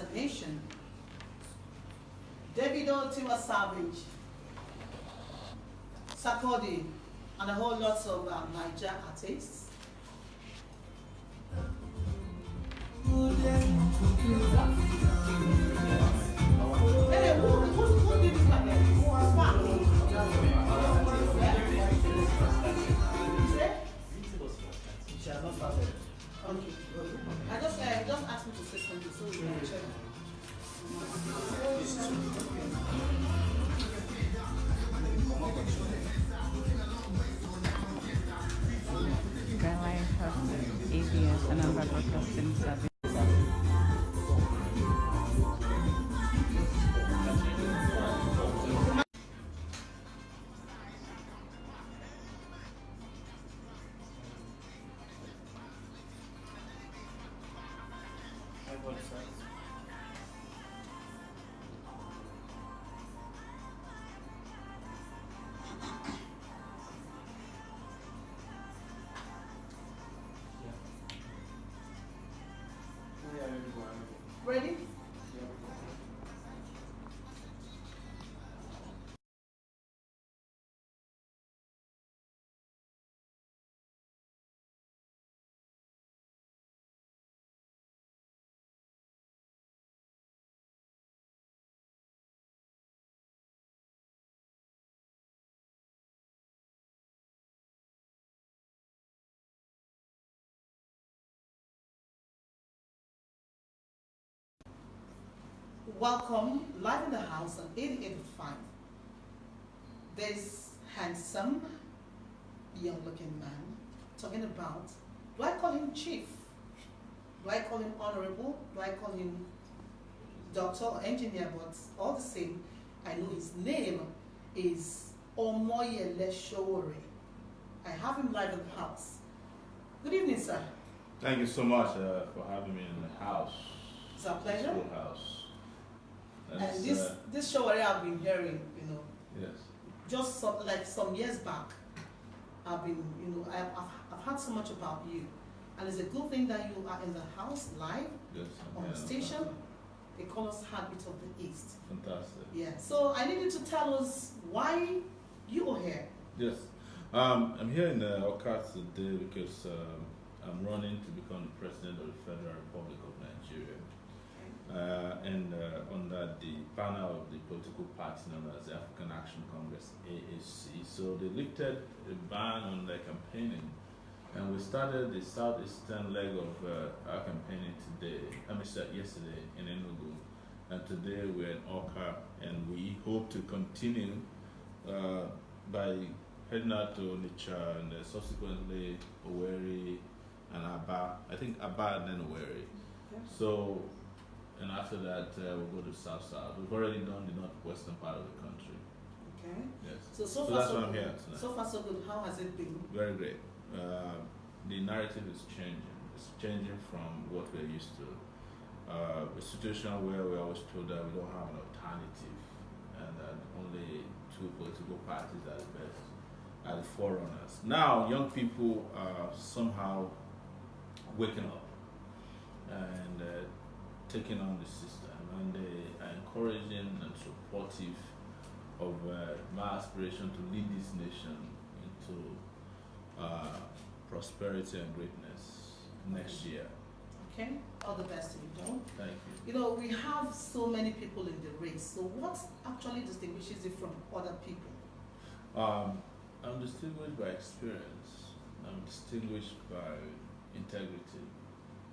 a nation. Davido, Tiwa Savage, Sarkodie, and a whole lot of Niger artists. Hey, who did this like that? Who was that? You said? She has not started. Okay. I just asked me to say something so we can check. Skyline Trust, ABS, Anambra Broadcasting Service. Ready? Welcome, live in the house on 88.5. This handsome, young-looking man talking about, do I call him chief? Do I call him honorable? Do I call him doctor or engineer? But all the same, I know his name is Omoyele Sowore. I have him live in the house. Good evening, sir. Thank you so much for having me in the house. It's a pleasure. Full house. And this Sowore I've been hearing, you know, yes, just some years back, I've been, you know, I've heard so much about you, and it's a good thing that you are in the house live, yes, on the station. They call us Heartbeat of the East. Fantastic. Yeah. So I need you to tell us why you are here. Yes, I'm here in the Oka today because I'm running to become the president of the Federal Republic of Nigeria. And under the banner of the political party known as the African Action Congress, AAC. So they lifted a ban on their campaigning, and we started the southeastern leg of our campaigning today. Yesterday in Enugu, and today we're in Oka, and we hope to continue by heading out to Onitsha and subsequently Owerri and Aba. I think Aba and then Owerri. Yeah. So. And after that, we'll go to South. We've already done the northwestern part of the country. Okay. Yes. So far, that's so why I'm good. here tonight. So far, so good. How has it been? Very great. The narrative is changing. It's changing from what we're used to. A situation where we're always told that we don't have an alternative and that only two political parties are the best, are the forerunners. Now, young people are somehow waking up and taking on the system, and they are encouraging and supportive of my aspiration to lead this nation into prosperity and greatness next year. Okay. All the best to you, John. Thank you. You know, we have so many people in the race. So what actually distinguishes you from other people? I'm distinguished by experience. I'm distinguished by integrity,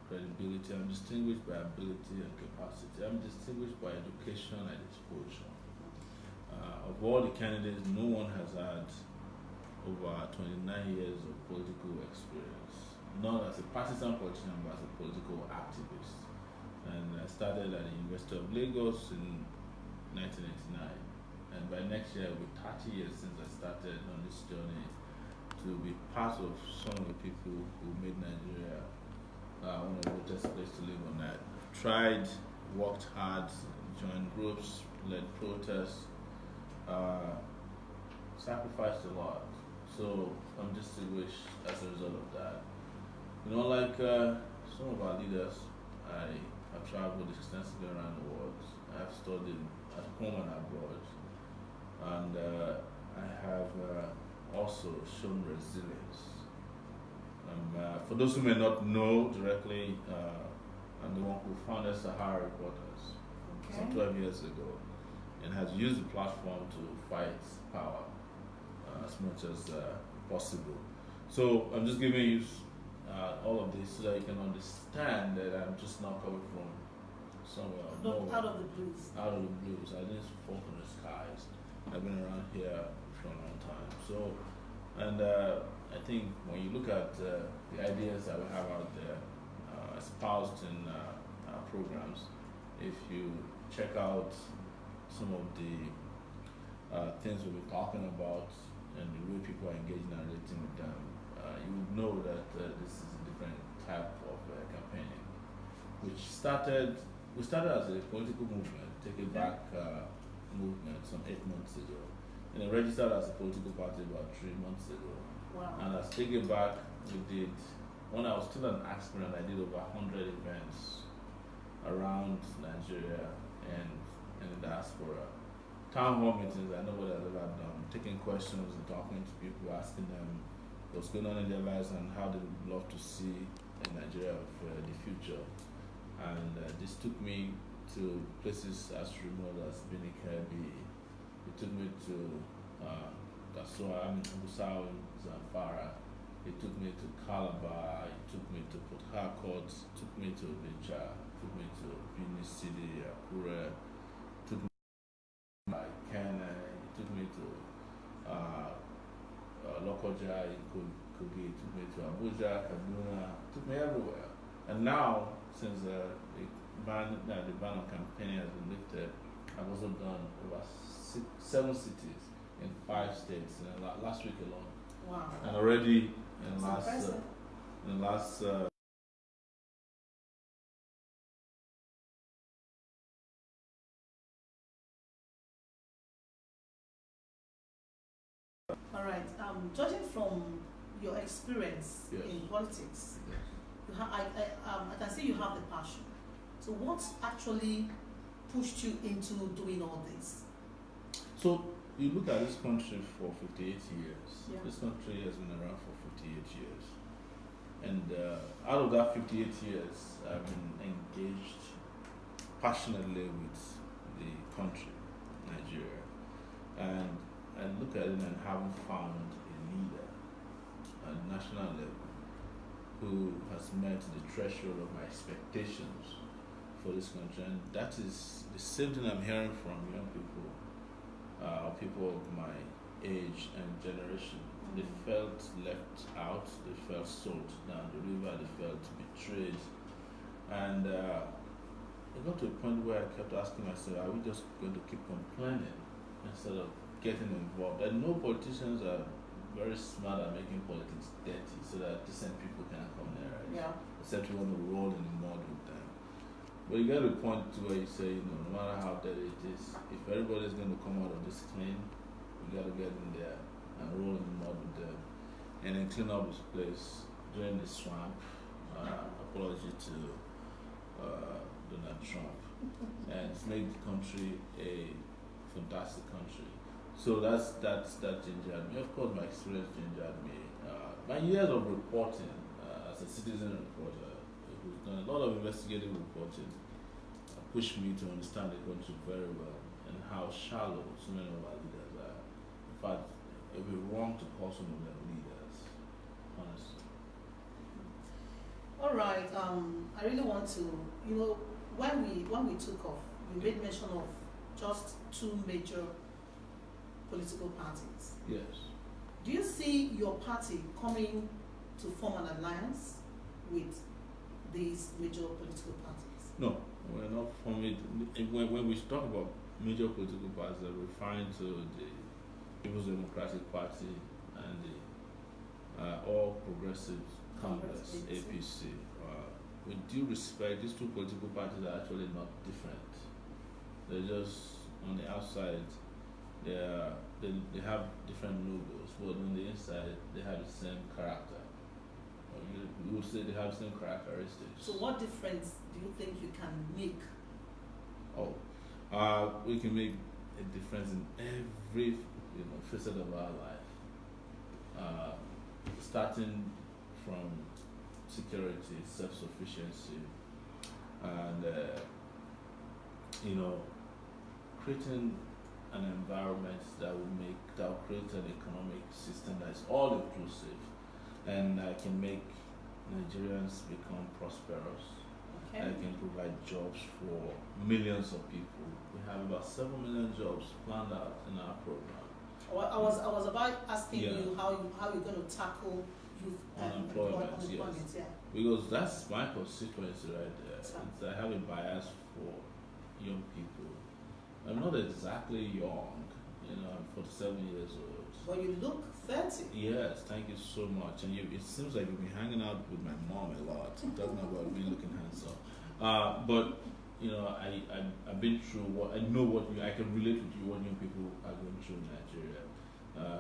credibility. I'm distinguished by ability and capacity. I'm distinguished by education and exposure. Of all the candidates, no one has had over 29 years of political experience, not as a partisan politician, but as a political activist. And I started at the University of Lagos in 1989. And by next year, it will be 30 years since I started on this journey to be part of some of the people who made Nigeria one of the greatest places to live on earth. Tried, worked hard, joined groups, led protests, sacrificed a lot. So I'm distinguished as a result of that. You know, like some of our leaders, I I've traveled extensively around the world. I've studied at home and abroad, and I have also shown resilience. For those who may not know directly, I'm the one who founded Sahara Reporters some 12 years ago, and has used the platform to fight power as much as possible. So I'm just giving you all of this so that you can understand that I'm just not coming from somewhere Out of the blues. Out of the blues. I didn't fall from the skies. I've been around here for a long time. So, and I think when you look at the ideas that we have out there, espoused in our programs, if you check out some of the things we'll be talking about and the way people are engaging and relating with them, you would know that this is a different type of campaigning, which we started as a political movement, take it back movement some 8 months ago, and it registered as a political party about 3 months ago. Wow. And as take it back, we did, when I was still an aspirant, I did over 100 events around Nigeria and in the diaspora. Town hall meetings, I know what I've ever done, taking questions and talking to people, asking them what's going on in their lives and how they would love to see in Nigeria of the future. And this took me to places as remote as Benin Kirby. It took me to Gusau in Zamfara. It took me to Calabar. It took me to Port Harcourt. It took me to Abidjan. It took me to Benin City, Akure. It took me to Kenya. It took me to Lokoja in Kogi. It took me to Abuja, Kaduna. It took me everywhere. And now, since the ban on campaigning has been lifted, I've also done over 7 cities in 5 states last week alone. Wow. And already in That's impressive. the last All right. Judging from your experience Yes. in politics, yes. I can see you have the passion. So what actually pushed you into doing all this? So you look at this country for 58 years. Yeah. This country has been around for 58 years. And out of that 58 years, I've been engaged passionately with the country, Nigeria. And I look at it and haven't found a leader at national level who has met the threshold of my expectations for this country. And that is the same thing I'm hearing from young people, people of my age and generation. They felt left out, they felt sold down the river, they felt betrayed. And it got to a point where I kept asking myself, are we just going to keep complaining instead of getting involved? And no politicians are very smart at making politics dirty so that decent people can come there, right? Yeah. Except you want to roll in the mud with them. But you get to a point to where you say, no matter how dirty it is, if everybody's going to come out of this clean, we got to get in there and roll in the mud with them, and then clean up this place, drain the swamp. Apology to Donald Trump, and make the country a fantastic country. So that gingered me. Of course, my experience gingered me. My years of reporting as a citizen reporter, who's done a lot of investigative reporting, pushed me to understand the country very well and how shallow so many of our leaders are. In fact, it would be wrong to call some of them leaders, honestly. All right. I really want to, when we took off, you made mention of just 2 major political parties. Yes. Do you see your party coming to form an alliance with these major political parties? No, we're not forming. When we talk about major political parties, we're referring to the People's Democratic Party and the All Progressives Congress, APC. With due respect, these 2 political parties are actually not different. They're just on the outside. They have different logos, but on the inside they have the same character. You would say they have the same characteristics. So what difference do do you think you can make? Oh, we can make a difference in every facet of our life. Starting from security, self-sufficiency, and creating an environment that will create an economic system that is all inclusive and that can make Nigerians become prosperous. Okay. And can provide jobs for millions of people. We have about 7 million jobs planned out in our program. I was about asking you how you're going to tackle youth Unemployment, unemployment. Yeah. Because that's my constituency right there. So- I have a bias for young people. I'm not exactly young, I'm 47 years old. But you look 30. Yes, thank you so much. And it seems like you've been hanging out with my mom a lot, talking about me looking handsome. But I've been through I can relate with you what young people are going through in Nigeria.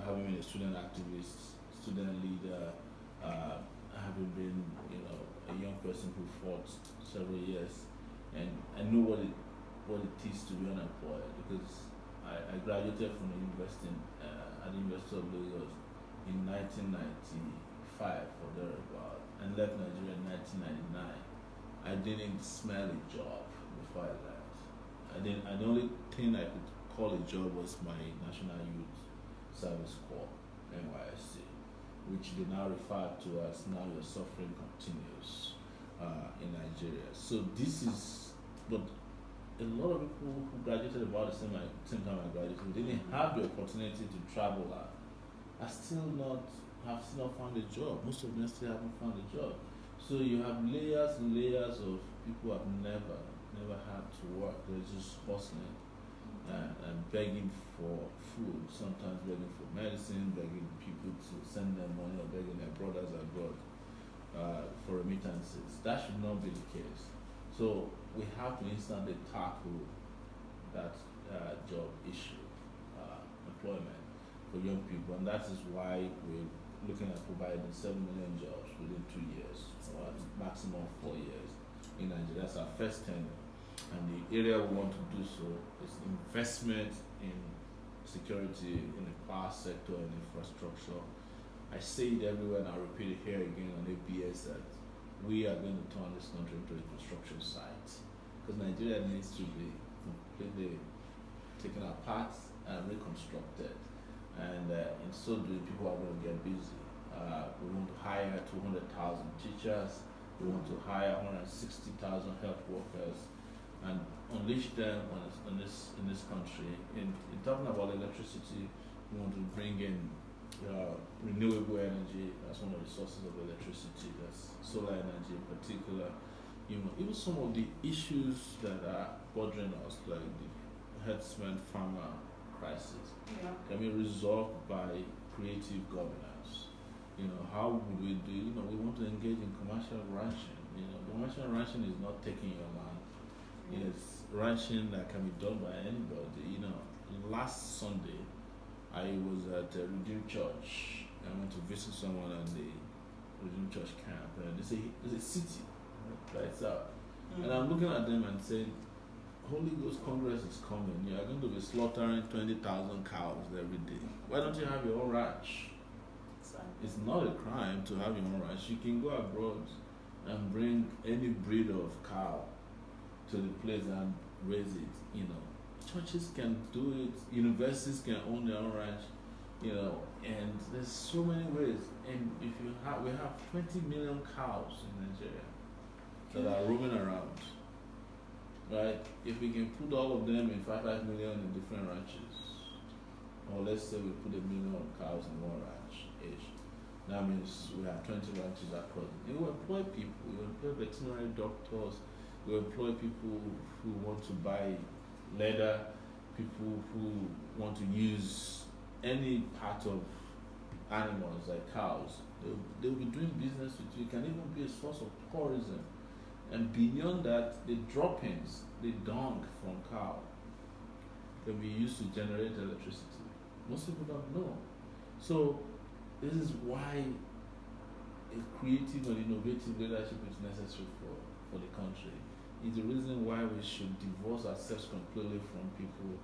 Having been a student activist, student leader, having been a young person who fought several years, and I know what it is to be unemployed, because I graduated from the university at the University of Lagos in 1995 or thereabout, and left Nigeria in 1999. I didn't smell a job before I left. The only thing I could call a job was my National Youth Service Corps, NYSC, which they now refer to as "Now Your Suffering Continues" in Nigeria. So but a lot of people who graduated about the same time I graduated, who didn't have the opportunity to travel out, have still not found a job. Most of them still haven't found a job. So you have layers and layers of people who have never had to work. They're just hustling and begging for food, sometimes begging for medicine, begging people to send them money, or begging their brothers abroad for remittances. That should not be the case. So we have to instantly tackle that job issue, employment for young people, and that is why we're looking at providing 7 million jobs within 2 years, or at maximum 4 years in Nigeria. That's our first tenure, and the area we want to do so is investment in security, in the power sector, and infrastructure. I say it everywhere, and I'll repeat it here again on ABS, that we are going to turn this country into a construction site, because Nigeria needs to be completely taken apart and reconstructed, and in so doing, people are going to get busy. We want to hire 200,000 teachers, we want to hire 160,000 health workers, and unleash them in this country. In talking about electricity, we want to bring in renewable energy as one of the sources of electricity. That's solar energy in particular. Even some of the issues that are bothering us, like the herdsman-farmer crisis, can be resolved by creative governance. How would we do? We want to engage in commercial ranching. Commercial ranching is not taking your land. It's ranching that can be done by anybody. Last Sunday, I was at a Redeemed Church. I went to visit someone at the Redeemed Church camp, and they say there's a city by itself. And I'm looking at them and saying, Holy Ghost Congress is coming. You are going to be slaughtering 20,000 cows every day. Why don't you have your own ranch? It's not a crime to have your own ranch. You can go abroad and bring any breed of cow to the place and raise it. Churches can do it. Universities can own their own ranch. And there's so many ways. And if we have 20 million cows in Nigeria that are roaming around. Right? If we can put all of them in 5 million in different ranches, or let's say we put 1 million cows in one ranch each, that means we have 20 ranches across. You employ people, you employ veterinary doctors, you employ people who want to buy leather, people who want to use any part of animals like cows. They'll be doing business with you. It can even be a source of tourism. And beyond that, the droppings, the dung from cow, can be used to generate electricity. Most people don't know. So this is why a creative and innovative leadership is necessary for the country. is the reason why we should divorce ourselves completely from people,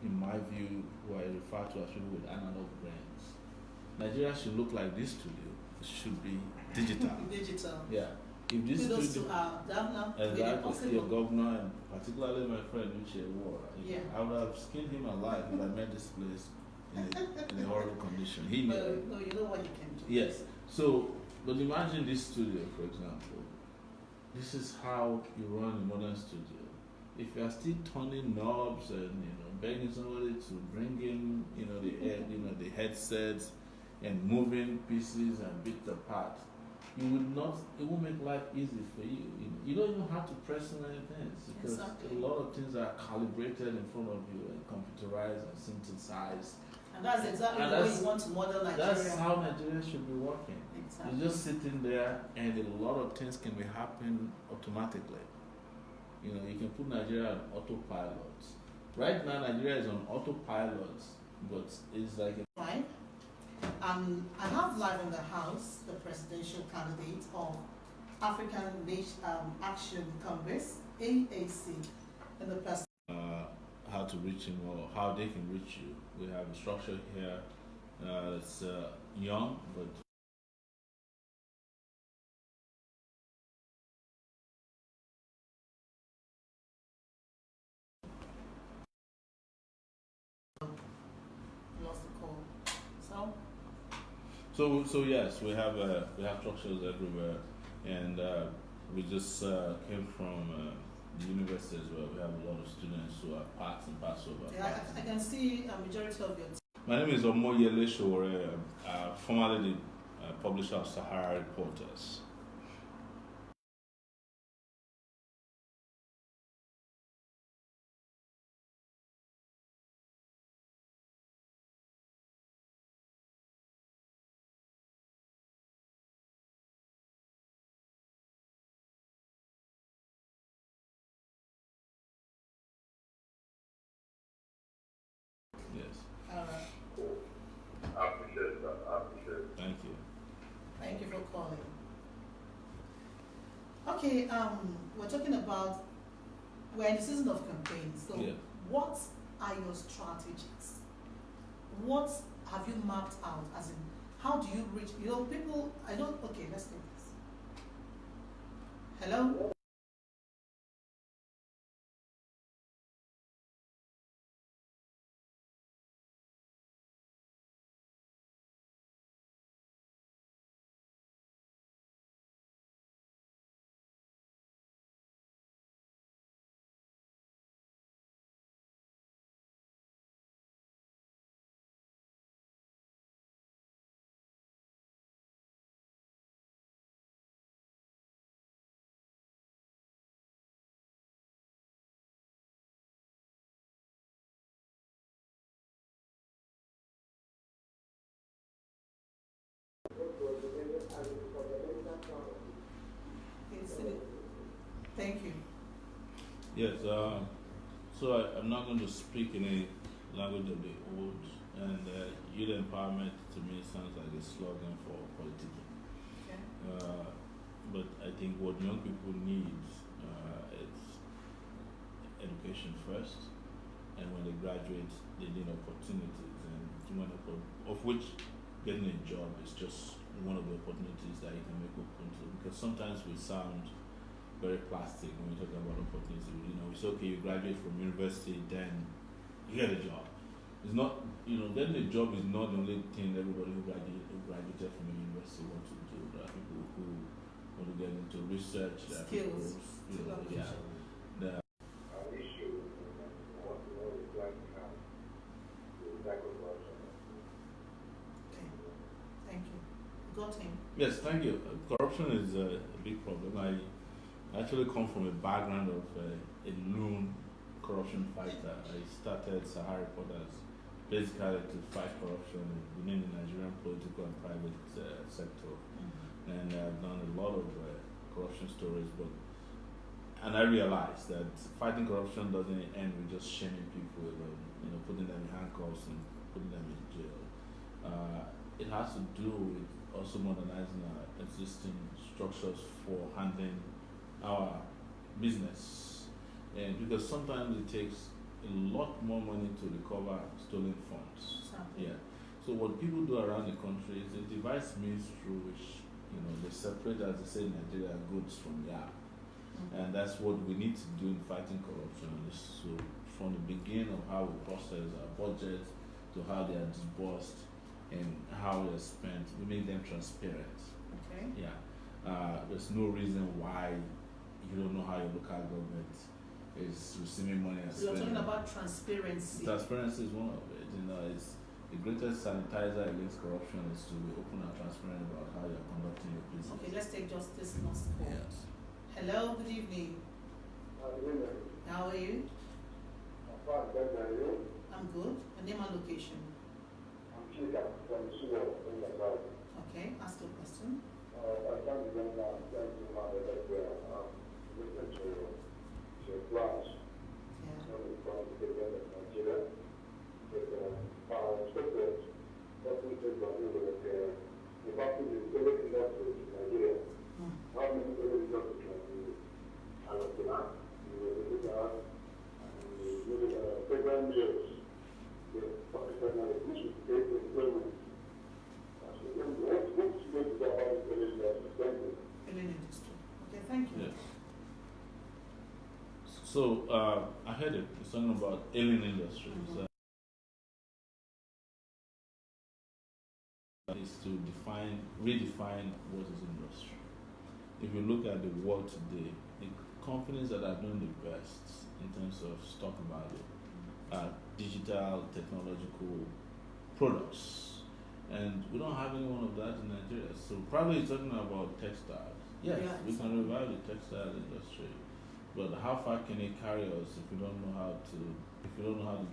in my view, who I refer to as people with analog brains. Nigeria should look like this studio. It should be digital. Digital. Yeah. If this Kudos studio, to our governor. Made it exactly, possible. your governor, and particularly my friend Uche Ward, Yeah. I would have skinned him alive if I met this place in a horrible condition. He knew. Well, no, you know what you can do. Yes. So, but imagine this studio, for example. This is how you run a modern studio. If you are still turning knobs and begging somebody to bring in the headsets and moving pieces and bits apart, you would not. It won't make life easy for you. You don't even have to press so many things because Exactly. a lot of things are calibrated in front of you and computerized and synthesized. And that's exactly the way you want to model Nigeria. That's how Nigeria should be working. Exactly. You're just sitting there, and a lot of things can be happening automatically. You can put Nigeria on autopilot. Right now, Nigeria is on autopilot, but it's like Fine. I have live in the house the presidential candidate of African Action Congress, AAC, in the person. how to reach him or how they can reach you. We have a structure here that's young, but Lost the call. So yes, we have structures everywhere, and we just came from the university as well. We have a lot of students who are part and parcel of our Yeah, party. I can see a majority of your team. My name is Omoyele Sowore, formerly the publisher of Sahara Reporters. Yes, I appreciate that. I appreciate it. thank you. Thank you for calling. Okay, we're talking about, we're in the season of campaigns. So Yeah. what are your strategies? What have you mapped out? As in, how do you reach, people, okay, let's take this. Hello? Thank you. Yes, so I'm not going to speak in a language of the old, and youth empowerment to me sounds like a slogan for politics. Okay. But I think what young people need is education first, and when they graduate, they need opportunities, and of which getting a job is just one of the opportunities that you can make open to. Because sometimes we sound very plastic when we talk about opportunities. It's okay, you graduate from university, then you get a job. It's not, getting a job is not the only thing everybody who graduated from a university wants to do. There are people who want to get into research, there are people, Skills. yeah. There An issue I want to know is like how to tackle corruption. Okay. Thank you. Got him. Yes, thank you. Corruption is a big problem. I actually come from a background of a lone corruption fighter. I started Sahara Reporters basically to fight corruption within the Nigerian political and private sector. And I've done a lot of corruption stories, and I realized that fighting corruption doesn't end with just shaming people alone, putting them in handcuffs and putting them in jail. It has to do with also modernizing our existing structures for handling our business, and because sometimes it takes a lot more money to recover stolen funds. Exactly. Yeah. So what people do around the country is they devise means through which they separate, as they say in Nigeria, goods from yam, and that's what we need to do in fighting corruption. So from the beginning of how we process our budget to how they are disbursed and how they are spent, we make them transparent. Okay. Yeah. There's no reason why you don't know how your local government is receiving money and So you're spending. talking about transparency. Transparency is one of it. It's the greatest sanitizer against corruption is to be open and transparent about how you're conducting your business. Okay, let's take just this last call. Yes. Hello, good evening. How are you? I'm good. Your name and location. Okay, ask your question. Filling industry. Okay, thank you. Yes. So I heard it. It's talking about alien industries. Is to redefine what is industry. If you look at the world today, the companies that are doing the best in terms of stock value are digital technological products, and we don't have any one of that in Nigeria. So probably you're talking about textiles. Yes, Yeah, we can revive the textile industry, but how far can it carry us if we don't know how to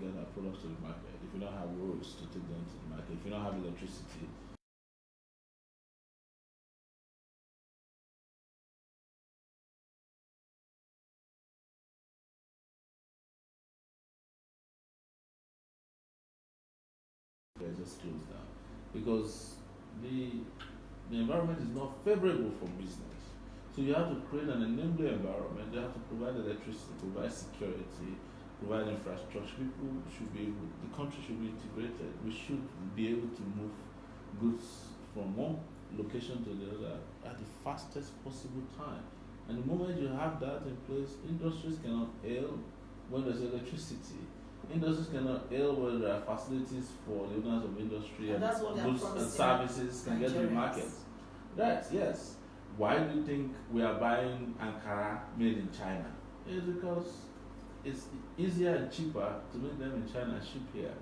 get our products to the market, if we don't have roads to take them to the market, if we don't have electricity? They're just closed down because the environment is not favorable for business. So you have to create an enabling environment. You have to provide electricity, provide security, provide infrastructure. People should be able, the country should be integrated. We should be able to move goods from one location to the other at the fastest possible time. And the moment you have that in place, industries cannot ail when there's electricity. Industries cannot ail when there are facilities for the owners of industry And that's what they're goods and promising services can get to the Nigerians. market. Right, yes. Why do you think we are buying Ankara made in China? It's because it's easier and cheaper to make them in China and ship here.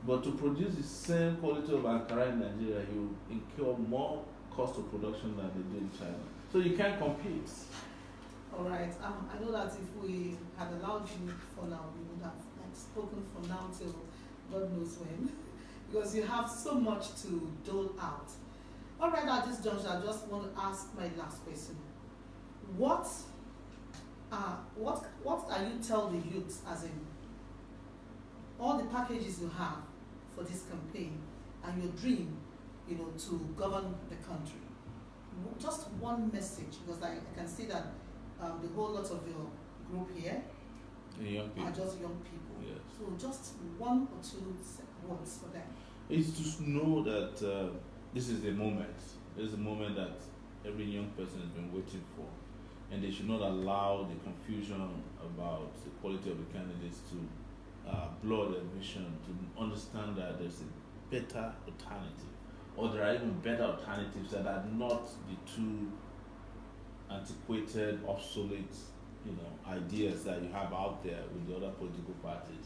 But to produce the same quality of Ankara in Nigeria, you incur more cost of production than they do in China. So you can't compete. All right. I know that if we had allowed you for now, we would have spoken from now till God knows when, because you have so much to dole out. All right, at this juncture, I just want to ask my last question. What are you tell the youth, as in all the packages you have for this campaign and your dream, to govern the country? Just one message, because I can see that the whole lot of your group here Young people. are just young people. Yes. So just one or two words for them. It's to know that this is the moment. This is the moment that every young person has been waiting for. And they should not allow the confusion about the quality of the candidates to blur their vision, to understand that there's a better alternative. Or there are even better alternatives that are not the two antiquated, obsolete ideas that you have out there with the other political parties,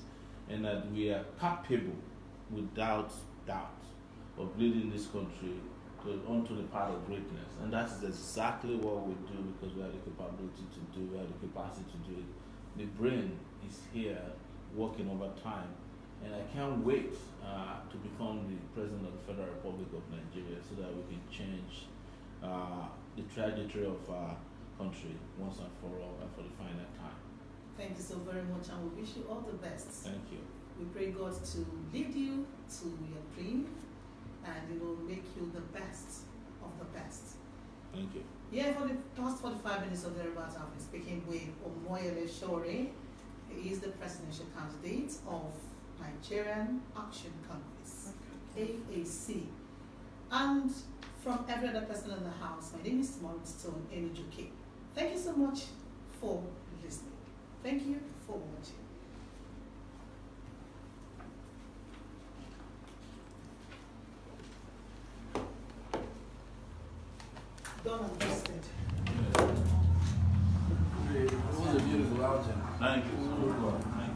and that we are capable, without doubt, of leading this country onto the path of greatness. And that is exactly what we do, because we have the capability to do, we have the capacity to do it. The brain is here working over time, and I can't wait to become the President of the Federal Republic of Nigeria so that we can change the trajectory of our country once and for all and for the final time. Thank you so very much, and we wish you all the best. Thank you. We pray God to lead you to your dream and make you the best of the best. Thank you. Yeah, for the past 45 minutes or thereabouts, I've been speaking with Omoyele Sowore. He is the presidential candidate of Nigerian Action Congress, AAC. And from every other person in the house, my name is Stone Enijuke. Thank you so much for listening. Thank you for watching. Done and dusted. It was a beautiful outing. Thank you. Good one. And,